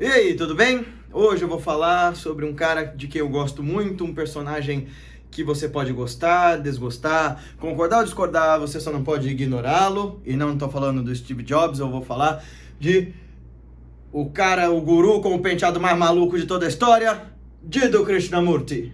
E aí, tudo bem? Hoje eu vou falar sobre um cara de quem eu gosto muito, um personagem que você pode gostar, desgostar, concordar ou discordar, você só não pode ignorá-lo. E não estou falando do Steve Jobs, eu vou falar de o cara, o guru com o penteado mais maluco de toda a história, Jiddu Krishnamurti.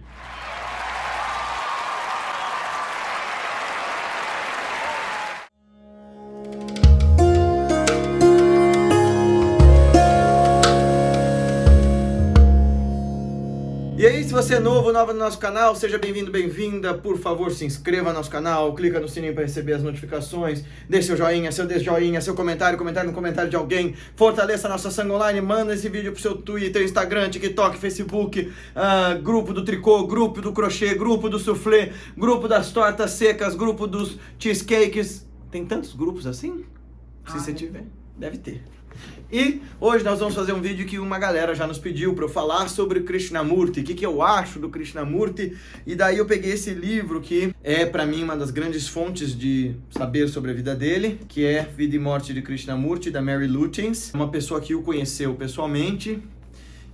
E aí, se você é nova no nosso canal, seja bem-vindo, bem-vinda. Por favor, se inscreva no nosso canal, clica no sininho para receber as notificações, deixe seu joinha, seu desjoinha, seu comentário no comentário de alguém, fortaleça a nossa sangue online, manda esse vídeo pro seu Twitter, Instagram, TikTok, Facebook, grupo do tricô, grupo do crochê, grupo do soufflé, grupo das tortas secas, grupo dos cheesecakes. Tem tantos grupos assim? Se você tiver, deve ter. E hoje nós vamos fazer um vídeo que uma galera já nos pediu para eu falar sobre o Krishnamurti, o que eu acho do Krishnamurti, e daí eu peguei esse livro que é para mim uma das grandes fontes de saber sobre a vida dele, que é Vida e Morte de Krishnamurti, da Mary Lutens, uma pessoa que o conheceu pessoalmente,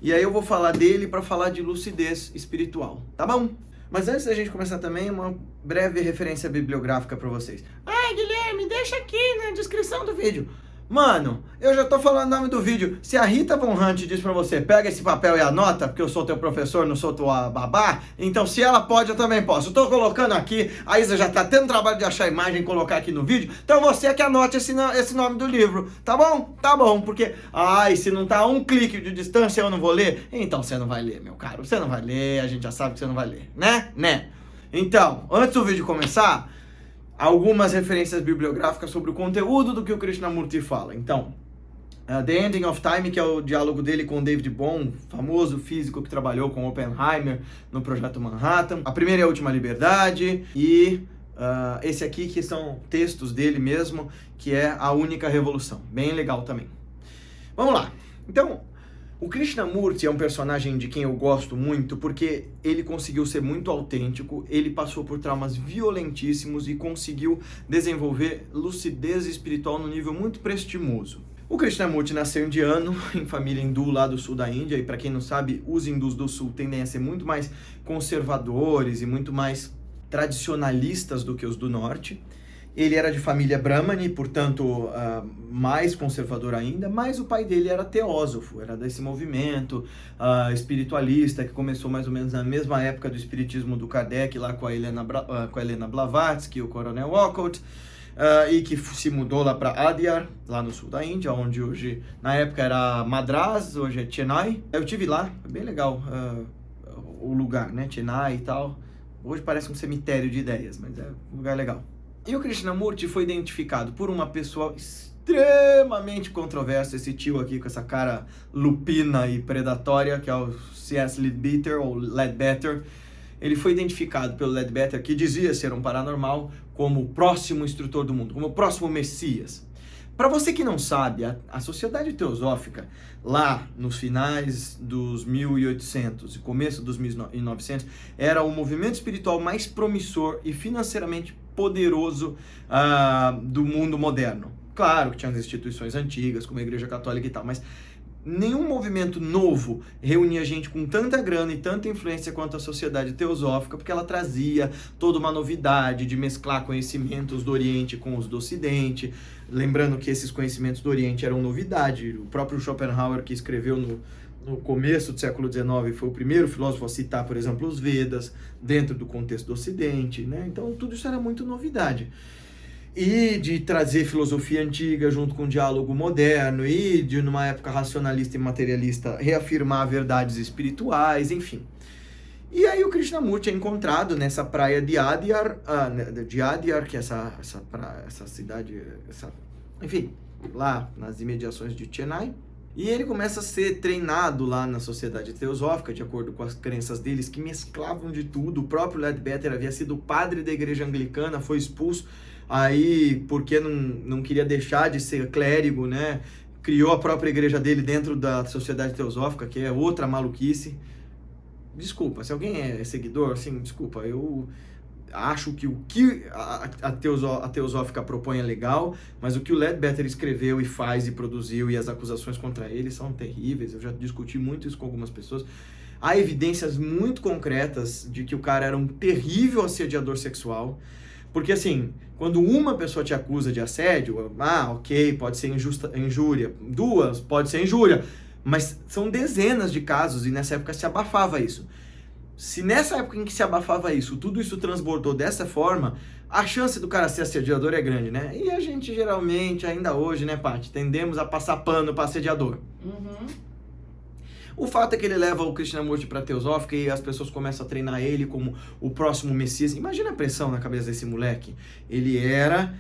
e aí eu vou falar dele para falar de lucidez espiritual, tá bom? Mas antes da gente começar também, uma breve referência bibliográfica para vocês. Guilherme, deixa aqui na descrição do vídeo. Mano, eu já tô falando o nome do vídeo. Se a Rita Von Hunt diz pra você, pega esse papel e anota, porque eu sou teu professor, não sou tua babá, então se ela pode, eu também posso. Eu tô colocando aqui, a Isa já tá tendo trabalho de achar a imagem e colocar aqui no vídeo, então você que anote esse nome do livro, tá bom? Tá bom, porque, se não tá a um clique de distância eu não vou ler, então você não vai ler, meu caro, você não vai ler, a gente já sabe que você não vai ler, né? Então, antes do vídeo começar, algumas referências bibliográficas sobre o conteúdo do que o Krishnamurti fala. Então, The Ending of Time, que é o diálogo dele com o David Bohm, famoso físico que trabalhou com Oppenheimer no Projeto Manhattan. A Primeira e a Última Liberdade. E esse aqui que são textos dele mesmo, que é A Única Revolução. Bem legal também. Vamos lá. Então, o Krishnamurti é um personagem de quem eu gosto muito porque ele conseguiu ser muito autêntico, ele passou por traumas violentíssimos e conseguiu desenvolver lucidez espiritual num nível muito prestimoso. O Krishnamurti nasceu indiano, em família hindu lá do sul da Índia, e para quem não sabe, os hindus do sul tendem a ser muito mais conservadores e muito mais tradicionalistas do que os do norte. Ele era de família Brahmani, portanto, mais conservador ainda, mas o pai dele era teósofo, era desse movimento espiritualista que começou mais ou menos na mesma época do espiritismo do Kardec, lá com a Helena Blavatsky, o Coronel Walcott, e que se mudou lá para Adyar, lá no sul da Índia, onde hoje, na época era Madras, hoje é Chennai. Eu tive lá, é bem legal o lugar, né, Chennai e tal. Hoje parece um cemitério de ideias, mas é um lugar legal. E o Krishnamurti foi identificado por uma pessoa extremamente controversa, esse tio aqui com essa cara lupina e predatória, que é o C.S. Leadbeater, ou Leadbeater. Ele foi identificado pelo Leadbeater, que dizia ser um paranormal, como o próximo instrutor do mundo, como o próximo Messias. Para você que não sabe, a Sociedade Teosófica, lá nos finais dos 1800 e começo dos 1900, era o movimento espiritual mais promissor e financeiramente poderoso do mundo moderno. Claro que tinha as instituições antigas, como a Igreja Católica e tal, mas nenhum movimento novo reunia gente com tanta grana e tanta influência quanto a Sociedade Teosófica, porque ela trazia toda uma novidade de mesclar conhecimentos do Oriente com os do Ocidente. Lembrando que esses conhecimentos do Oriente eram novidade. O próprio Schopenhauer, que escreveu no começo do século XIX, foi o primeiro filósofo a citar, por exemplo, os Vedas, dentro do contexto do Ocidente, né? Então tudo isso era muito novidade. E de trazer filosofia antiga junto com o diálogo moderno, e de, numa época racionalista e materialista, reafirmar verdades espirituais, enfim. E aí o Krishnamurti é encontrado nessa praia de Adyar, que é essa cidade, enfim, lá nas imediações de Chennai. E ele começa a ser treinado lá na Sociedade Teosófica, de acordo com as crenças deles, que mesclavam de tudo. O próprio Leadbeater havia sido padre da igreja anglicana, foi expulso aí porque não queria deixar de ser clérigo, né? Criou a própria igreja dele dentro da Sociedade Teosófica, que é outra maluquice. Desculpa, se alguém é seguidor, assim, desculpa, eu acho que o que a Teosófica propõe é legal, mas o que o Ledbetter escreveu e faz e produziu e as acusações contra ele são terríveis. Eu já discuti muito isso com algumas pessoas. Há evidências muito concretas de que o cara era um terrível assediador sexual, porque assim, quando uma pessoa te acusa de assédio, ok, pode ser injúria, duas, pode ser injúria, mas são dezenas de casos e nessa época se abafava isso. Se nessa época em que se abafava isso, tudo isso transbordou dessa forma, a chance do cara ser assediador é grande, né? E a gente geralmente, ainda hoje, né, Paty, tendemos a passar pano para assediador. Uhum. O fato é que ele leva o Krishnamurti para a Teosófica e as pessoas começam a treinar ele como o próximo Messias. Imagina a pressão na cabeça desse moleque. Ele era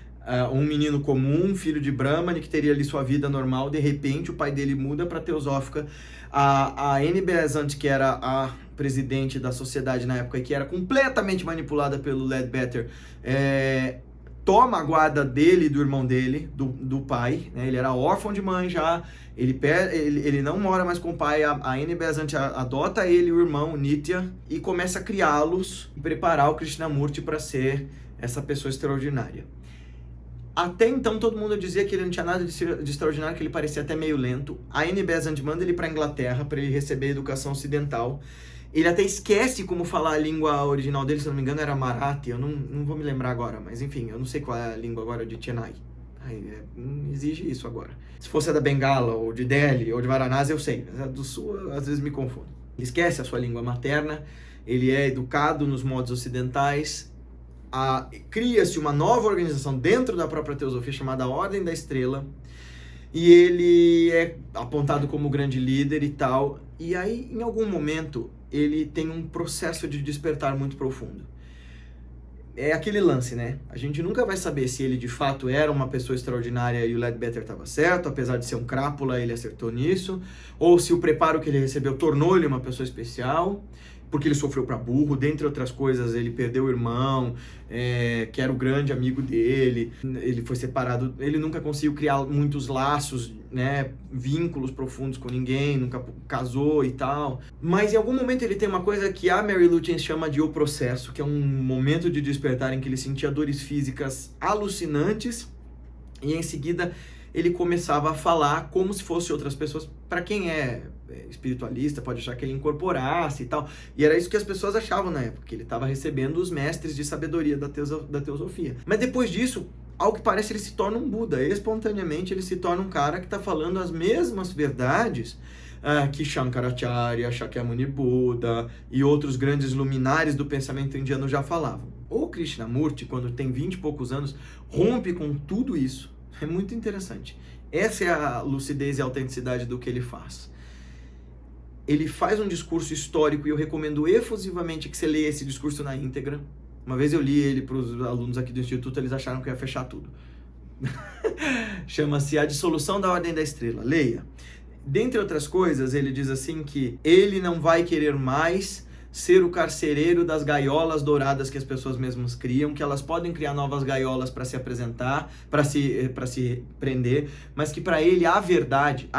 um menino comum, filho de Brahmani, que teria ali sua vida normal. De repente, o pai dele muda para a Teosófica. A Annie Besant, que era a presidente da sociedade na época e que era completamente manipulada pelo Ledbetter, toma a guarda dele e do irmão dele, do pai, né? Ele era órfão de mãe já, ele não mora mais com o pai, a Annie Besant adota ele e o irmão, Nitya, e começa a criá-los e preparar o Krishnamurti para ser essa pessoa extraordinária. Até então todo mundo dizia que ele não tinha nada de extraordinário, que ele parecia até meio lento. A Annie Besant manda ele para a Inglaterra para ele receber educação ocidental. Ele até esquece como falar a língua original dele, se não me engano era Marathi, eu não vou me lembrar agora, mas enfim, eu não sei qual é a língua agora de Chennai. Não exige isso agora. Se fosse a da Bengala, ou de Delhi, ou de Varanasi, eu sei, mas a do Sul às vezes me confundo. Ele esquece a sua língua materna, ele é educado nos modos ocidentais, cria-se uma nova organização dentro da própria teosofia chamada Ordem da Estrela, e ele é apontado como grande líder e tal, e aí em algum momento ele tem um processo de despertar muito profundo. É aquele lance, né? A gente nunca vai saber se ele de fato era uma pessoa extraordinária e o Ledbetter estava certo, apesar de ser um crápula, ele acertou nisso, ou se o preparo que ele recebeu tornou ele uma pessoa especial, porque ele sofreu para burro, dentre outras coisas, ele perdeu o irmão, que era o grande amigo dele, ele foi separado, ele nunca conseguiu criar muitos laços, né, vínculos profundos com ninguém, nunca casou e tal. Mas em algum momento ele tem uma coisa que a Mary Lutyens chama de o processo, que é um momento de despertar em que ele sentia dores físicas alucinantes, e em seguida ele começava a falar como se fosse outras pessoas. Para quem é espiritualista, pode achar que ele incorporasse e tal. E era isso que as pessoas achavam na época, que ele estava recebendo os mestres de sabedoria da teosofia. Mas depois disso, ao que parece, ele se torna um Buda. Espontaneamente, ele se torna um cara que está falando as mesmas verdades que Shankaracharya, Shakyamuni Buda e outros grandes luminares do pensamento indiano já falavam. O Krishnamurti, quando tem 20 e poucos anos, rompe com tudo isso. É muito interessante. Essa é a lucidez e a autenticidade do que ele faz. Ele faz um discurso histórico e eu recomendo efusivamente que você leia esse discurso na íntegra. Uma vez eu li ele para os alunos aqui do Instituto, eles acharam que eu ia fechar tudo. Chama-se A Dissolução da Ordem da Estrela. Leia. Dentre outras coisas, ele diz assim que ele não vai querer mais ser o carcereiro das gaiolas douradas que as pessoas mesmas criam, que elas podem criar novas gaiolas para se apresentar, para se prender, mas que para ele a verdade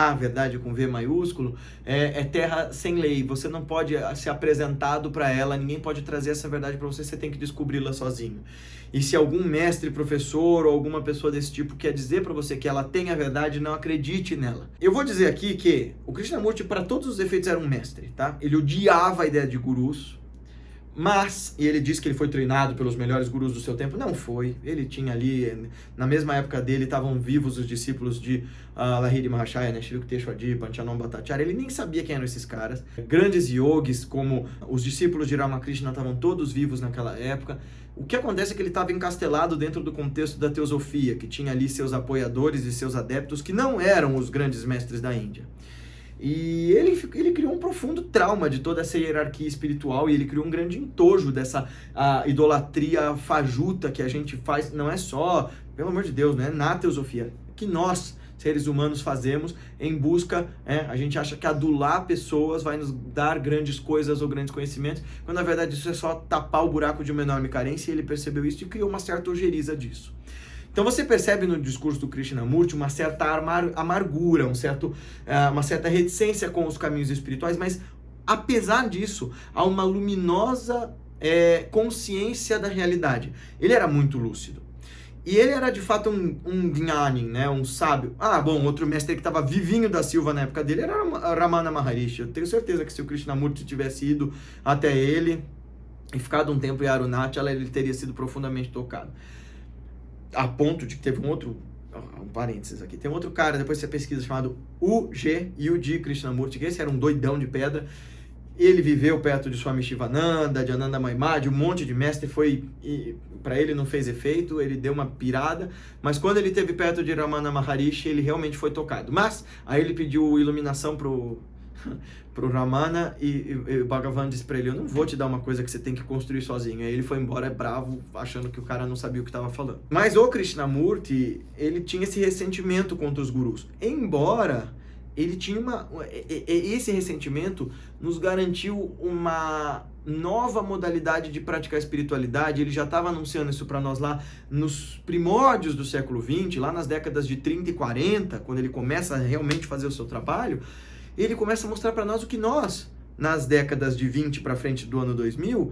com V maiúsculo, é terra sem lei. Você não pode ser apresentado para ela, ninguém pode trazer essa verdade para você, você tem que descobri-la sozinho. E se algum mestre, professor ou alguma pessoa desse tipo quer dizer para você que ela tem a verdade, não acredite nela. Eu vou dizer aqui que o Krishnamurti, para todos os efeitos, era um mestre, tá? Ele odiava a ideia de gurus, mas, e ele diz que ele foi treinado pelos melhores gurus do seu tempo, não foi. Ele tinha ali, na mesma época dele, estavam vivos os discípulos de Lahiri Mahashaya, Shri Yukteswar, Panchanan Bhattacharya. Ele nem sabia quem eram esses caras. Grandes yogis, como os discípulos de Ramakrishna, estavam todos vivos naquela época. O que acontece é que ele estava encastelado dentro do contexto da teosofia, que tinha ali seus apoiadores e seus adeptos, que não eram os grandes mestres da Índia. E ele criou um profundo trauma de toda essa hierarquia espiritual, e ele criou um grande entojo dessa idolatria fajuta que a gente faz, não é só, pelo amor de Deus, não é na teosofia, que nós, seres humanos, fazemos em busca, a gente acha que adular pessoas vai nos dar grandes coisas ou grandes conhecimentos, quando na verdade isso é só tapar o buraco de uma enorme carência, e ele percebeu isso e criou uma certa ojeriza disso. Então você percebe no discurso do Krishnamurti uma certa amargura, uma certa reticência com os caminhos espirituais, mas apesar disso, há uma luminosa consciência da realidade. Ele era muito lúcido. E ele era de fato um Gnani, né, um sábio. Bom, outro mestre que estava vivinho da Silva na época dele era Ramana Maharishi. Eu tenho certeza que se o Krishnamurti tivesse ido até ele e ficado um tempo em Arunachala, ele teria sido profundamente tocado. A ponto de que teve um parênteses aqui, tem um outro cara, depois você pesquisa, chamado U.G. Krishnamurti, que esse era um doidão de pedra. Ele viveu perto de Swami Shivananda, de Ananda Maimad, um monte de mestre, para ele não fez efeito, ele deu uma pirada, mas quando ele esteve perto de Ramana Maharishi, ele realmente foi tocado. Mas aí ele pediu iluminação pro Ramana e o Bhagavan disse para ele: eu não vou te dar uma coisa que você tem que construir sozinho. Aí ele foi embora bravo, achando que o cara não sabia o que estava falando. Mas o Krishnamurti, ele tinha esse ressentimento contra os gurus, embora ele tinha esse ressentimento nos garantiu uma nova modalidade de praticar espiritualidade. Ele já estava anunciando isso para nós lá nos primórdios do século XX, lá nas décadas de 30 e 40, quando ele começa a realmente fazer o seu trabalho. Ele começa a mostrar para nós o que nós, nas décadas de 20 para frente do ano 2000,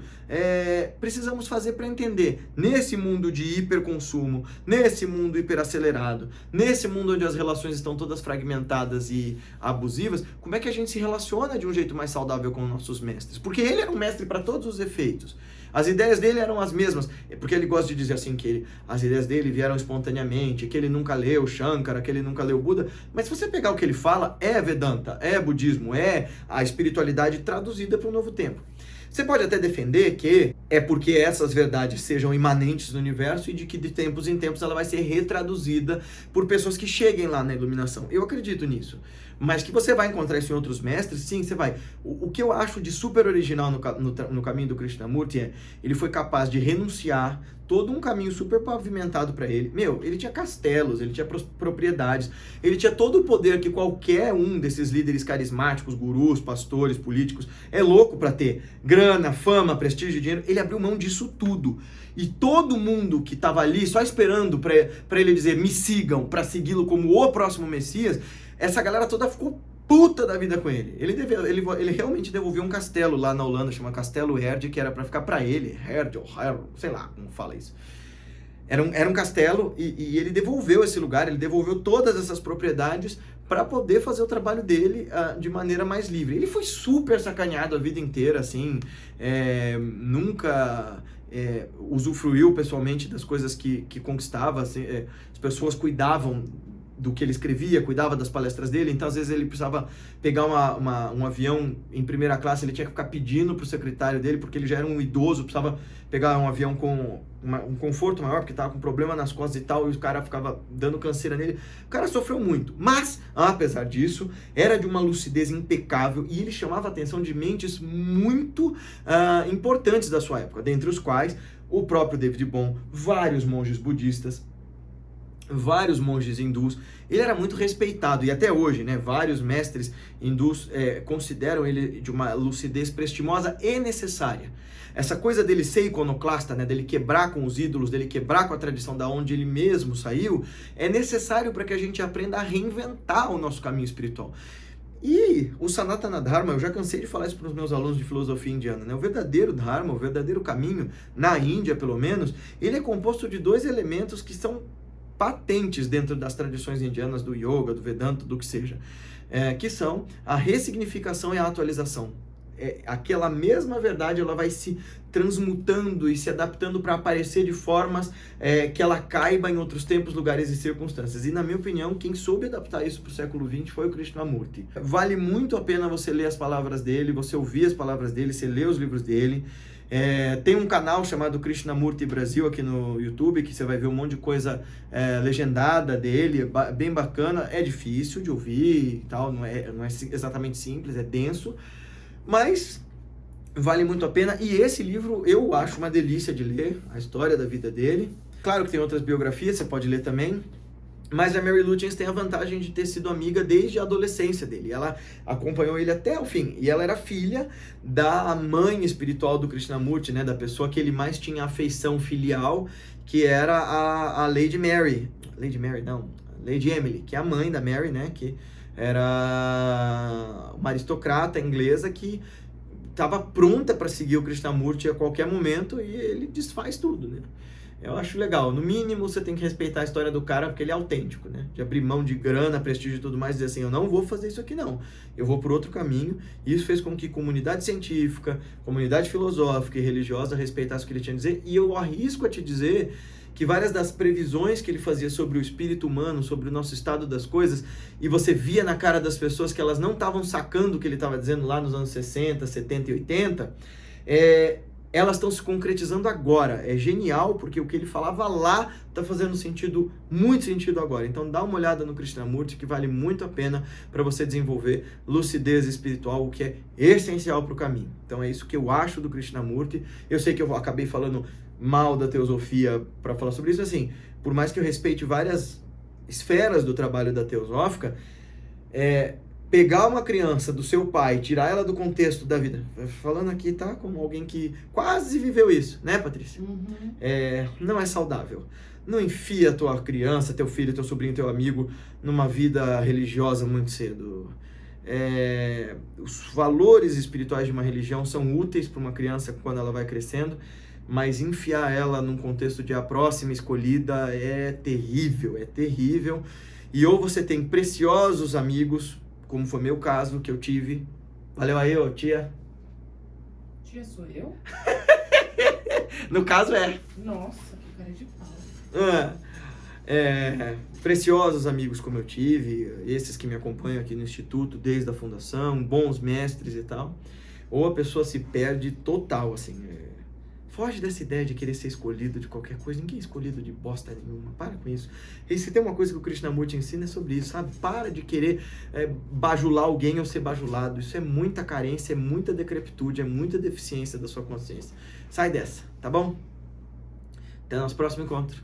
precisamos fazer para entender. Nesse mundo de hiperconsumo, nesse mundo hiperacelerado, nesse mundo onde as relações estão todas fragmentadas e abusivas, como é que a gente se relaciona de um jeito mais saudável com os nossos mestres? Porque ele era um mestre para todos os efeitos. As ideias dele eram as mesmas, porque ele gosta de dizer assim que as ideias dele vieram espontaneamente, que ele nunca leu Shankara, que ele nunca leu Buda, mas se você pegar o que ele fala, é Vedanta, é budismo, é a espiritualidade traduzida para o novo tempo. Você pode até defender que é porque essas verdades sejam imanentes no universo e de que de tempos em tempos ela vai ser retraduzida por pessoas que cheguem lá na iluminação. Eu acredito nisso. Mas que você vai encontrar isso em outros mestres, sim, você vai. O que eu acho de super original no caminho do Krishnamurti ele foi capaz de renunciar todo um caminho super pavimentado para ele. Ele tinha castelos, ele tinha propriedades, ele tinha todo o poder que qualquer um desses líderes carismáticos, gurus, pastores, políticos, é louco para ter. Grana, fama, prestígio, dinheiro. Ele abriu mão disso tudo. E todo mundo que estava ali só esperando para ele dizer, me sigam, para segui-lo como o próximo Messias, essa galera toda ficou puta da vida com ele. Ele realmente devolveu um castelo lá na Holanda, chama Castelo Herd, que era para ficar para ele. Herd ou Herd, sei lá como fala isso. Era um castelo e ele devolveu esse lugar, ele devolveu todas essas propriedades para poder fazer o trabalho dele de maneira mais livre. Ele foi super sacaneado a vida inteira, assim, nunca usufruiu pessoalmente das coisas que conquistava, assim, as pessoas cuidavam do que ele escrevia, cuidava das palestras dele, então às vezes ele precisava pegar um avião em primeira classe, ele tinha que ficar pedindo para o secretário dele, porque ele já era um idoso, precisava pegar um avião com um conforto maior, porque estava com problema nas costas e tal, e o cara ficava dando canseira nele. O cara sofreu muito, mas, apesar disso, era de uma lucidez impecável e ele chamava a atenção de mentes muito importantes da sua época, dentre os quais o próprio David Bohm, vários monges budistas, vários monges hindus. Ele era muito respeitado e até hoje, né, vários mestres hindus consideram ele de uma lucidez prestimosa e necessária. Essa coisa dele ser iconoclasta, né, dele quebrar com os ídolos, dele quebrar com a tradição da onde ele mesmo saiu, é necessário para que a gente aprenda a reinventar o nosso caminho espiritual. E o Sanatana Dharma, eu já cansei de falar isso para os meus alunos de filosofia indiana, né? O verdadeiro Dharma, o verdadeiro caminho, na Índia pelo menos, ele é composto de dois elementos que são patentes dentro das tradições indianas, do yoga, do Vedanta, do que seja, que são a ressignificação e a atualização. Aquela mesma verdade, ela vai se transmutando e se adaptando para aparecer de formas que ela caiba em outros tempos, lugares e circunstâncias. E na minha opinião, quem soube adaptar isso para o século XX foi o Krishnamurti. Vale muito a pena você ler as palavras dele, você ouvir as palavras dele, você ler os livros dele. Tem um canal chamado Krishnamurti Brasil aqui no YouTube, que você vai ver um monte de coisa legendada dele, bem bacana. É difícil de ouvir e tal, não é exatamente simples, é denso, mas vale muito a pena. E esse livro eu acho uma delícia de ler, a história da vida dele. Claro que tem outras biografias, você pode ler também. Mas a Mary Lou Chance tem a vantagem de ter sido amiga desde a adolescência dele. Ela acompanhou ele até o fim. E ela era filha da mãe espiritual do Krishnamurti, né? Da pessoa que ele mais tinha afeição filial, que era a Lady Mary. Lady Mary, não. Lady Emily, que é a mãe da Mary, né? Que era uma aristocrata inglesa que estava pronta para seguir o Krishnamurti a qualquer momento e ele desfaz tudo, né? Eu acho legal. No mínimo, você tem que respeitar a história do cara porque ele é autêntico, né? De abrir mão de grana, prestígio e tudo mais, e dizer assim, eu não vou fazer isso aqui não. Eu vou por outro caminho. E isso fez com que comunidade científica, comunidade filosófica e religiosa respeitasse o que ele tinha a dizer. E eu arrisco a te dizer que várias das previsões que ele fazia sobre o espírito humano, sobre o nosso estado das coisas, e você via na cara das pessoas que elas não estavam sacando o que ele estava dizendo lá nos anos 60, 70 e 80, elas estão se concretizando agora. É genial, porque o que ele falava lá está fazendo sentido, muito sentido agora. Então dá uma olhada no Krishnamurti, que vale muito a pena para você desenvolver lucidez espiritual, o que é essencial para o caminho. Então é isso que eu acho do Krishnamurti. Eu sei que eu acabei falando mal da teosofia para falar sobre isso, assim, por mais que eu respeite várias esferas do trabalho da teosófica, pegar uma criança do seu pai, tirar ela do contexto da vida, falando aqui, tá, como alguém que quase viveu isso, né, Patrícia? Uhum. Não é saudável. Não enfia tua criança, teu filho, teu sobrinho, teu amigo numa vida religiosa muito cedo. Os valores espirituais de uma religião são úteis para uma criança quando ela vai crescendo, mas enfiar ela num contexto de a próxima escolhida é terrível, é terrível. E ou você tem preciosos amigos, como foi meu caso, que eu tive. Valeu aí, ô tia. Tia, sou eu? No caso Nossa, que cara de pau. Preciosos amigos como eu tive, esses que me acompanham aqui no Instituto desde a fundação, bons mestres e tal. Ou a pessoa se perde total, assim. Foge dessa ideia de querer ser escolhido de qualquer coisa. Ninguém é escolhido de bosta nenhuma. Para com isso. E se tem uma coisa que o Krishnamurti ensina é sobre isso, sabe? Para de querer bajular alguém ou ser bajulado. Isso é muita carência, é muita decrepitude, é muita deficiência da sua consciência. Sai dessa, tá bom? Até nosso próximo encontro.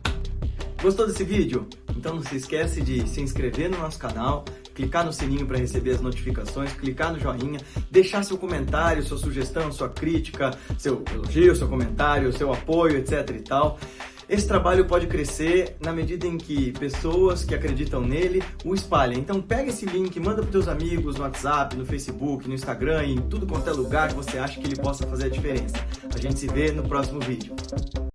Gostou desse vídeo? Então não se esquece de se inscrever no nosso canal, clicar no sininho para receber as notificações, clicar no joinha, deixar seu comentário, sua sugestão, sua crítica, seu elogio, seu comentário, seu apoio, etc e tal. Esse trabalho pode crescer na medida em que pessoas que acreditam nele o espalhem. Então pega esse link, manda para os teus amigos no WhatsApp, no Facebook, no Instagram, em tudo quanto é lugar que você acha que ele possa fazer a diferença. A gente se vê no próximo vídeo.